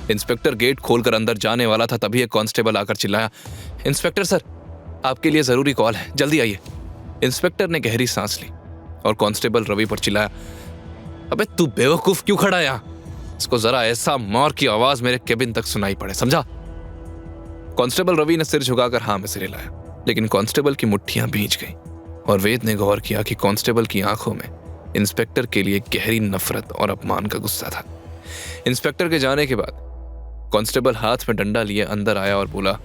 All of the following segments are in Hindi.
इंस्पेक्टर गेट खोलकर अंदर जाने वाला था, तभी एक कांस्टेबल आकर चिल्लाया, इंस्पेक्टर सर, आपके लिए जरूरी कॉल है, जल्दी आइए। इंस्पेक्टर ने गहरी सांस ली और कांस्टेबल रवि पर चिल्लाया, अबे तू बेवकूफ क्यों खड़ा है यहाँ? इसको जरा ऐसा मार की आवाज मेरे केबिन तक सुनाई पड़े, समझा? कांस्टेबल रवि ने सिर झुकाकर हाँ में सिर हिलाया, लेकिन कांस्टेबल की मुट्ठियां भींच गईं और वेद ने गौर किया कि कांस्टेबल की आंखों में इंस्पेक्टर के लिए गहरी नफरत और अपमान का गुस्सा था। इंस्पेक्टर के जाने के बाद कांस्टेबल हाथ में डंडा लिए अंदर आया और बोला,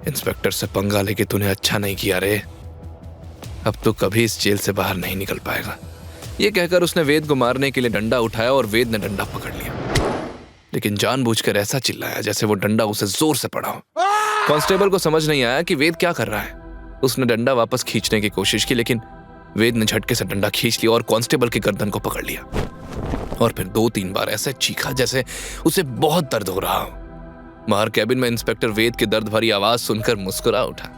इंस्पेक्टर से पंगा लेके तूने अच्छा नहीं किया रे, अब तो कभी इस जेल से बाहर नहीं निकल पाएगा। यह कहकर उसने वेद को मारने के लिए डंडा उठाया और वेद ने डंडा पकड़ लिया, लेकिन जानबूझकर ऐसा चिल्लाया जैसे वो डंडा उसे जोर से पड़ा हो। कांस्टेबल को समझ नहीं आया कि वेद क्या कर रहा है। उसने डंडा वापस खींचने की कोशिश की, लेकिन वेद ने झटके से डंडा खींच लिया और कांस्टेबल की गर्दन को पकड़ लिया और फिर 2-3 बार ऐसे चीखा जैसे उसे बहुत दर्द हो रहा हो। बाहर कैबिन में इंस्पेक्टर वेद की दर्द भरी आवाज सुनकर मुस्कुरा उठा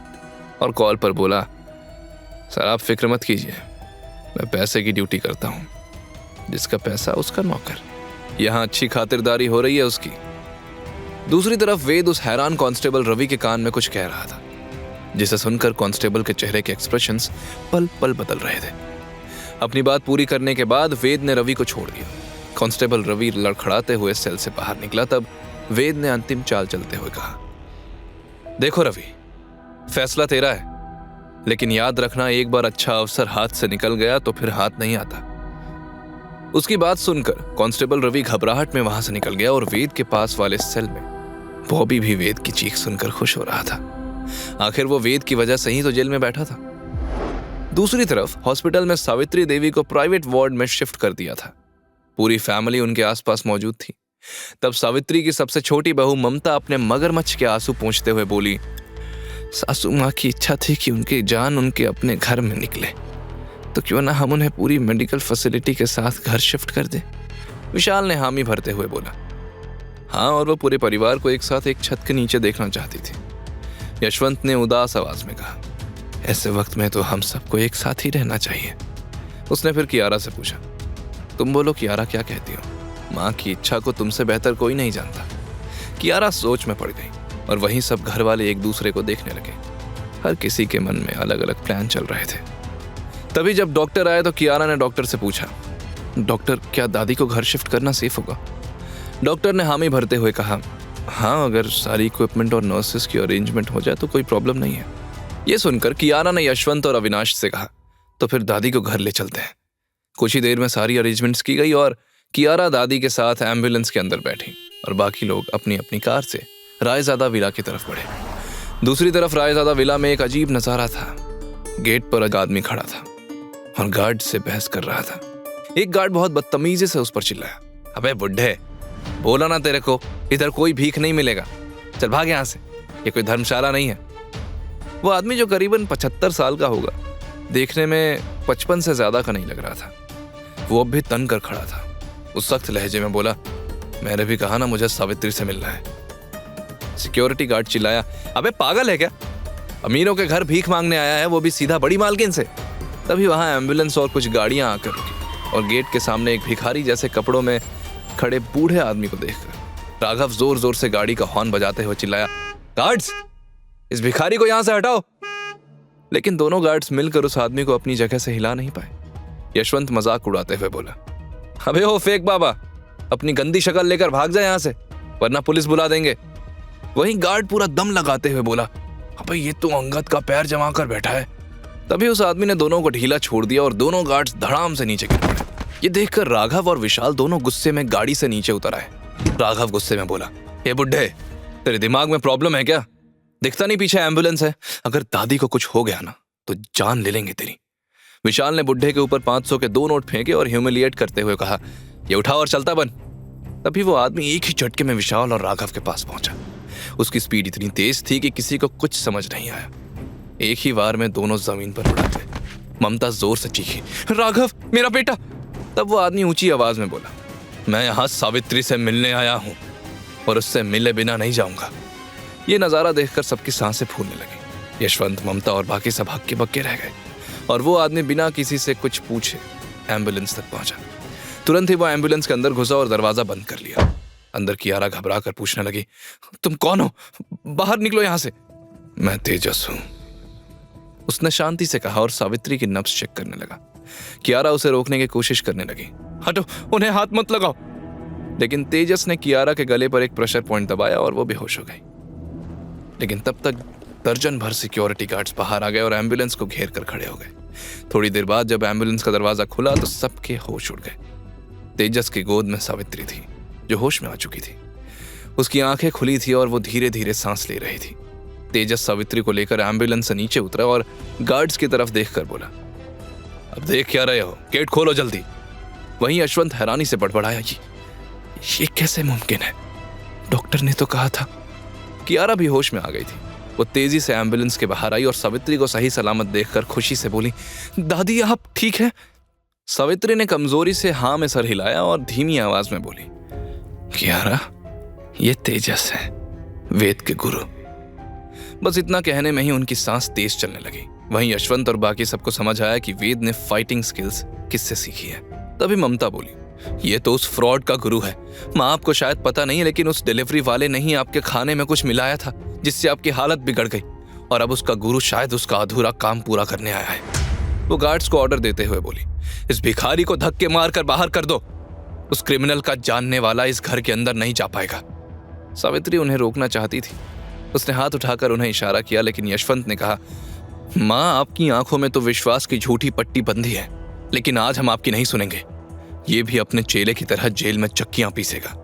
और कॉल पर बोला, सर आप फिक्र मत कीजिए, मैं पैसे की ड्यूटी करता हूं, जिसका पैसा उसका नौकर, यहां अच्छी खातिरदारी हो रही है उसकी। दूसरी तरफ वेद उस हैरान कांस्टेबल रवि के कान में कुछ कह रहा था, जिसे सुनकर कांस्टेबल के चेहरे के एक्सप्रेशंस पल पल बदल रहे थे। अपनी बात पूरी करने के बाद वेद ने रवि को छोड़ दिया। कांस्टेबल रवि लड़खड़ाते हुए सेल से बाहर निकला, तब वेद ने अंतिम चाल चलते हुए कहा, देखो रवि, फैसला तेरा है, लेकिन याद रखना एक बार अच्छा अवसर हाथ से निकल गया तो फिर हाथ नहीं आता। उसकी बात सुनकर कांस्टेबल रवि घबराहट में वहां से निकल गया और वेद के पास वाले सेल में बॉबी भी वेद की चीख सुनकर खुश हो रहा था। आखिर वो वेद की वजह से ही तो जेल में बैठा था। दूसरी तरफ हॉस्पिटल में सावित्री देवी को प्राइवेट वार्ड में शिफ्ट कर दिया था। पूरी फैमिली उनके आसपास मौजूद थी। तब सावित्री की सबसे छोटी बहू ममता अपने मगरमच्छ के आंसू पोंछते हुए बोली, सासू माँ की इच्छा थी कि उनकी जान उनके अपने घर में निकले, तो क्यों ना हम उन्हें पूरी मेडिकल फैसिलिटी के साथ घर शिफ्ट कर दें। विशाल ने हामी भरते हुए बोला, हाँ, और वो पूरे परिवार को एक साथ एक छत के नीचे देखना चाहती थी। यशवंत ने उदास आवाज में कहा, ऐसे वक्त में तो हम सबको एक साथ ही रहना चाहिए। उसने फिर कियारा से पूछा, तुम बोलो कियारा, क्या कहती हो? माँ की इच्छा को तुमसे बेहतर कोई नहीं जानता। कियारा सोच में पड़ गई और वहीं सब घर वाले एक दूसरे को देखने लगे। हर किसी के मन में अलग अलग प्लान चल रहे थे। तभी जब डॉक्टर आए तो कियारा ने डॉक्टर से पूछा, डॉक्टर, क्या दादी को घर शिफ्ट करना सेफ होगा? डॉक्टर ने हामी भरते हुए कहा, हाँ, अगर सारी इक्विपमेंट और नर्सेस की अरेंजमेंट हो जाए तो कोई प्रॉब्लम नहीं है। यह सुनकर कियारा ने यशवंत और अविनाश से कहा, तो फिर दादी को घर ले चलते हैं। कुछ ही देर में सारी अरेंजमेंट्स की गई और कियारा दादी के साथ एम्बुलेंस के अंदर बैठी और बाकी लोग अपनी अपनी कार से रायजादा विला की तरफ बढ़े। दूसरी तरफ रायजादा विला में एक अजीब नजारा था। गेट पर एक आदमी खड़ा था और गार्ड से बहस कर रहा था। एक गार्ड बहुत बदतमीजी से उस पर चिल्लाया, अबे बुड्ढे, बोला ना तेरे को, इधर कोई भीख नहीं मिलेगा, चल भाग यहाँ से, ये कोई धर्मशाला नहीं है। वो आदमी जो करीबन 75 साल का होगा, देखने में 55 से ज्यादा का नहीं लग रहा था। वो अब भी तन कर खड़ा था। उस सख्त लहजे में बोला, मैंने भी कहा ना मुझे सावित्री से मिलना है। सिक्योरिटी गार्ड चिल्लाया, अबे पागल है क्या? अमीरों के घर भीख मांगने आया है, वो भी सीधा बड़ी मालकिन से। तभी वहां एम्बुलेंस और कुछ गाड़ियां आकर रुकी और गेट के सामने एक भिखारी जैसे कपड़ों में खड़े बूढ़े आदमी को देखकर राघव जोर जोर से गाड़ी का हॉर्न बजाते हुए चिल्लाया, गार्ड्स, इस भिखारी को यहां से हटाओ। लेकिन दोनों गार्ड्स मिलकर उस आदमी को अपनी जगह से हिला नहीं पाए। यशवंत मजाक उड़ाते हुए बोला, अबे ओ फेक बाबा, अपनी गंदी शक्ल लेकर भाग जा यहां से, वरना पुलिस बुला देंगे। वहीं गार्ड पूरा दम लगाते हुए बोला, अबे ये तो अंगद का पैर जमा कर बैठा है। तभी उस आदमी ने दोनों को ढीला छोड़ दिया और दोनों गार्ड्स धड़ाम से नीचे गिर पड़े। ये देखकर राघव और विशाल दोनों गुस्से में गाड़ी से नीचे उतर आए। राघव गुस्से में बोला, ये बुड्ढे, तेरे दिमाग में प्रॉब्लम है क्या? दिखता नहीं पीछे एम्बुलेंस है? अगर दादी को कुछ हो गया ना तो जान ले लेंगे तेरी। विशाल ने बुड्ढे के ऊपर 500 के 2 नोट फेंके और ह्यूमिलिएट करते हुए कहा, ये उठाओ और चलता बन। तभी वो आदमी एक ही झटके में विशाल और राघव के पास पहुंचा। उसकी स्पीड इतनी तेज थी कि किसी को कुछ समझ नहीं आया। एक ही वार में दोनों जमीन पर उड़ गए। ममता जोर से चीखी, राघव, मेरा बेटा। तब वो आदमी ऊंची आवाज में बोला, मैं यहां सावित्री से मिलने आया हूं और उससे मिले बिना नहीं जाऊंगा। ये नजारा देखकर सबकी सांसें फूलने लगी। यशवंत, ममता और बाकी सब हक्के बक्के रह गए और वो आदमी बिना किसी से कुछ पूछे एम्बुलेंस तक पहुंचा। तुरंत ही वो एम्बुलेंस के अंदर घुसा और दरवाजा बंद कर लिया। अंदर कियारा घबरा कर पूछने लगी, तुम कौन हो? बाहर निकलो यहां से। मैं तेजस हूं, उसने शांति से कहा और सावित्री की नब्ज चेक करने लगा। कियारा उसे रोकने की कोशिश करने लगी। हटो, उन्हें हाथ मत लगाओ। लेकिन तेजस ने कियारा के गले पर एक प्रेशर पॉइंट दबाया और वो बेहोश हो गई। लेकिन तब तक दर्जन भर सिक्योरिटी गार्ड्स बाहर आ गए और एम्बुलेंस को घेर कर खड़े हो गए। थोड़ी देर बाद जब एम्बुलेंस का दरवाजा खुला तो सबके होश उड़ गए। तेजस की गोद में सावित्री थी, जो होश में आ चुकी थी। उसकी आंखें खुली थी और वो धीरे धीरे सांस ले रही थी। तेजस सावित्री को लेकर एम्बुलेंस से नीचे उतरा और गार्ड्स की तरफ देखकर बोला, अब देख क्या रहे हो, गेट खोलो जल्दी। वहीं यशवंत हैरानी से बड़बड़ाया, ये कैसे मुमकिन है? डॉक्टर ने तो कहा था। कियारा भी होश में आ गई थी। वो तेजी से एम्बुलेंस के बाहर आई और सावित्री को सही सलामत देखकर खुशी से बोली, दादी आप ठीक है? सावित्री ने कमजोरी से हाँ में सर हिलाया और धीमी आवाज में बोली, कियारा, ये तेजस है, वेद के गुरु। बस इतना कहने में ही उनकी सांस तेज चलने लगी। वहीं यशवंत और बाकी सबको समझ आया कि वेद ने फाइटिंग स्किल्स किससे सीखी है। तभी ममता बोली, ये तो उस फ्रॉड का गुरु है। माँ, आपको शायद पता नहीं है, लेकिन उस डिलीवरी वाले ने ही आपके खाने में कुछ मिलाया था जिससे आपकी हालत बिगड़ गई, और अब उसका गुरु शायद उसका अधूरा काम पूरा करने आया है। वो गार्ड्स को ऑर्डर देते हुए बोली, इस भिखारी को धक्के मारकर बाहर कर दो। उस क्रिमिनल का जानने वाला इस घर के अंदर नहीं जा पाएगा। सावित्री उन्हें रोकना चाहती थी। उसने हाथ उठाकर उन्हें इशारा किया, लेकिन यशवंत ने कहा, माँ, आपकी आंखों में तो विश्वास की झूठी पट्टी बंधी है, लेकिन आज हम आपकी नहीं सुनेंगे। ये भी अपने चेले की तरह जेल में चक्कियां पीसेगा।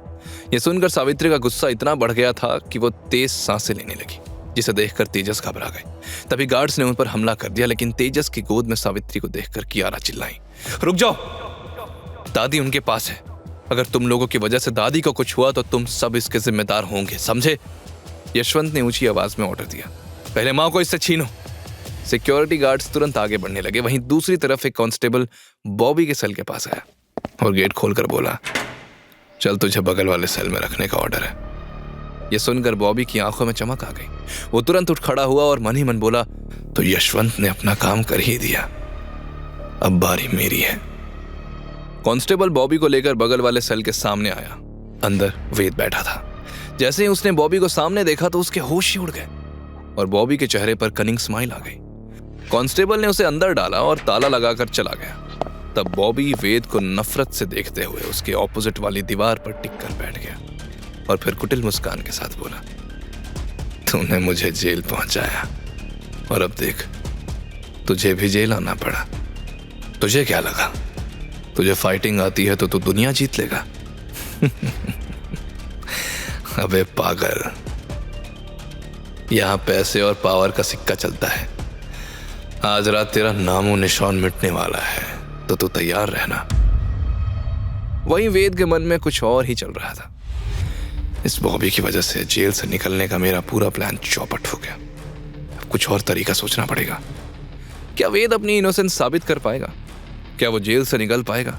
यह सुनकर सावित्री का गुस्सा इतना बढ़ गया था कि वो तेज सांसें लेने लगी, जिसे देखकर तेजस घबरा गए। तभी गार्ड्स ने उन पर हमला कर दिया, लेकिन तेजस की गोद में सावित्री को देखकर कियारा चिल्लाई, रुक जाओ, दादी उनके पास है। अगर तुम लोगों की वजह से दादी को कुछ हुआ तो तुम सब इसके जिम्मेदार होंगे, समझे? यशवंत ने ऊंची आवाज में ऑर्डर दिया, पहले माँ को इससे छीनो। सिक्योरिटी गार्ड्स तुरंत आगे बढ़ने लगे। वहीं दूसरी तरफ एक कांस्टेबल बॉबी के सेल के पास आया और गेट खोलकर बोला, चल, तुझे बगल वाले सेल में रखने का ऑर्डर है। यह सुनकर बॉबी की आंखों में चमक आ गई। वो तुरंत उठ खड़ा हुआ और मन ही मन बोला, तो यशवंत ने अपना काम कर ही दिया, अब बारी मेरी है। कांस्टेबल बॉबी को लेकर बगल वाले सेल के सामने आया। अंदर वेद बैठा था। जैसे ही उसने बॉबी को सामने देखा तो उसके होश ही उड़ गए और बॉबी के चेहरे पर कनिंग स्माइल आ गई। कांस्टेबल ने उसे अंदर डाला और ताला लगाकर चला गया। तब बॉबी वेद को नफरत से देखते हुए उसके ऑपोजिट वाली दीवार पर टिक कर बैठ गया और फिर कुटिल मुस्कान के साथ बोला, तूने मुझे जेल पहुंचाया और अब देख, तुझे भी जेल आना पड़ा। तुझे क्या लगा, तुझे फाइटिंग आती है तो तू दुनिया जीत लेगा? अबे पागल, यहां पैसे और पावर का सिक्का चलता है। आज रात तेरा नामो निशान मिटने वाला है, तो तू तैयार रहना। वहीं वेद के मन में कुछ और ही चल रहा था। इस बॉबी की वजह से जेल से निकलने का मेरा पूरा प्लान चौपट हो गया। अब कुछ और तरीका सोचना पड़ेगा। क्या वेद अपनी इनोसेंस साबित कर पाएगा? क्या वो जेल से निकल पाएगा?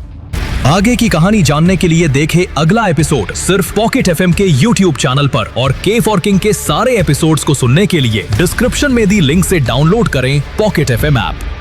आगे की कहानी जानने के लिए देखें अगला एपिसोड सिर्फ पॉकेट एफएम के YouTube चैनल पर, और के फॉर किंग के सारे एपिसोड्स को सुनने के लिए डिस्क्रिप्शन में दी लिंक से डाउनलोड करें पॉकेट एफएम ऐप।